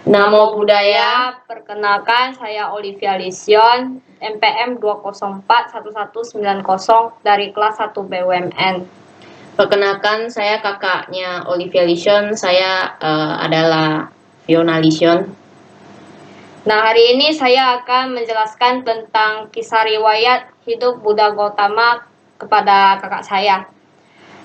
Namo Buddhaya. Perkenalkan saya Olivia Lision, MPM 2041190 dari kelas 1 BUMN. Perkenalkan, saya kakaknya Olivia Lision, saya adalah Fiona Lision. Nah, hari ini saya akan menjelaskan tentang kisah riwayat hidup Buddha Gautama kepada kakak saya.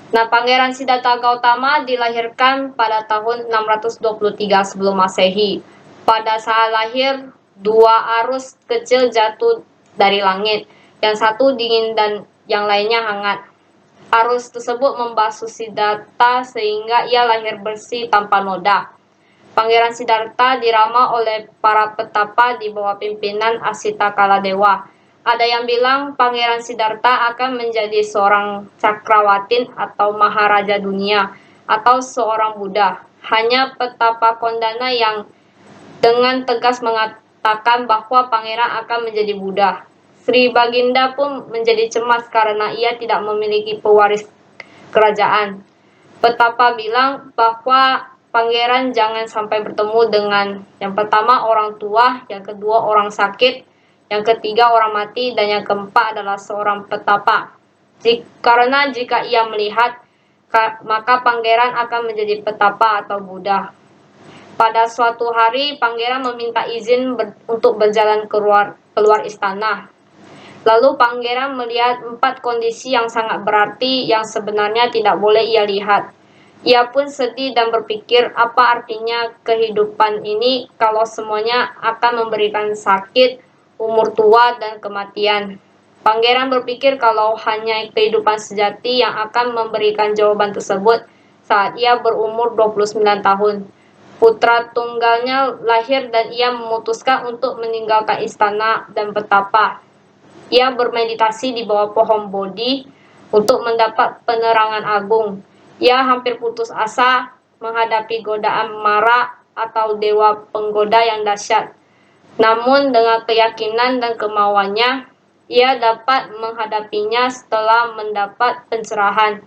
Nah, Pangeran Siddhartha Gautama dilahirkan pada tahun 623 sebelum Masehi. Pada saat lahir, dua arus kecil jatuh dari langit. Yang satu dingin dan yang lainnya hangat. Arus tersebut membasuh Siddhartha sehingga ia lahir bersih tanpa noda. Pangeran Siddhartha diramal oleh para petapa di bawah pimpinan Asita Kaladewa. Ada yang bilang Pangeran Siddhartha akan menjadi seorang cakrawatin atau maharaja dunia atau seorang Buddha. Hanya petapa Kondana yang dengan tegas mengatakan bahwa pangeran akan menjadi Buddha. Sri Baginda pun menjadi cemas karena ia tidak memiliki pewaris kerajaan. Petapa bilang bahwa pangeran jangan sampai bertemu dengan yang pertama orang tua, yang kedua orang sakit, yang ketiga orang mati, dan yang keempat adalah seorang petapa. Karena jika ia melihat, maka pangeran akan menjadi petapa atau Buddha. Pada suatu hari, pangeran meminta izin untuk berjalan keluar istana. Lalu pangeran melihat 4 kondisi yang sangat berarti yang sebenarnya tidak boleh ia lihat. Ia pun sedih dan berpikir apa artinya kehidupan ini kalau semuanya akan memberikan sakit, umur tua, dan kematian. Pangeran berpikir kalau hanya kehidupan sejati yang akan memberikan jawaban tersebut saat ia berumur 29 tahun. Putra tunggalnya lahir dan ia memutuskan untuk meninggalkan istana dan betapa. Ia bermeditasi di bawah pohon Bodhi untuk mendapat penerangan agung. Ia hampir putus asa menghadapi godaan Mara atau dewa penggoda yang dahsyat. Namun dengan keyakinan dan kemauannya, ia dapat menghadapinya setelah mendapat pencerahan.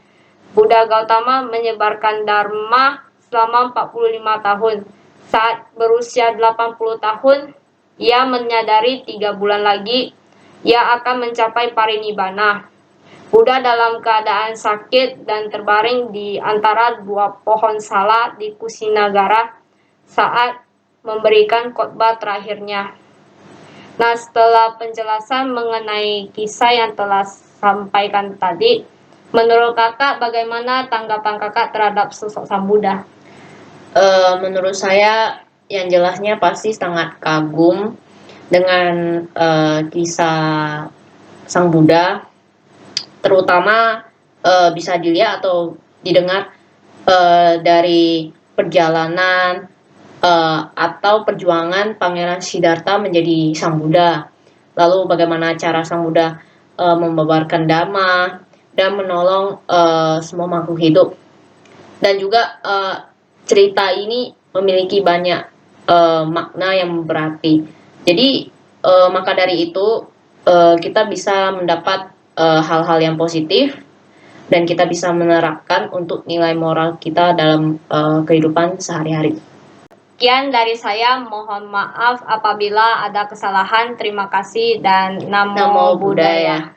Buddha Gautama menyebarkan Dharma selama 45 tahun. Saat berusia 80 tahun, ia menyadari 3 bulan lagi ia akan mencapai parinibbana. Buddha dalam keadaan sakit dan terbaring di antara 2 pohon sala di Kusinagara saat memberikan khotbah terakhirnya. Nah, setelah penjelasan mengenai kisah yang telah sampaikan tadi, menurut kakak bagaimana tanggapan kakak terhadap sosok Sang Buddha? Menurut saya yang jelasnya pasti sangat kagum dengan kisah Sang Buddha, terutama bisa dilihat atau didengar dari perjalanan atau perjuangan Pangeran Siddhartha menjadi Sang Buddha. Lalu bagaimana cara Sang Buddha membabarkan Dhamma dan menolong semua makhluk hidup. Dan juga cerita ini memiliki banyak makna yang berarti. Jadi maka dari itu kita bisa mendapat hal-hal yang positif dan kita bisa menerapkan untuk nilai moral kita dalam kehidupan sehari-hari. Sekian dari saya, mohon maaf apabila ada kesalahan. Terima kasih dan Namo Buddhaya.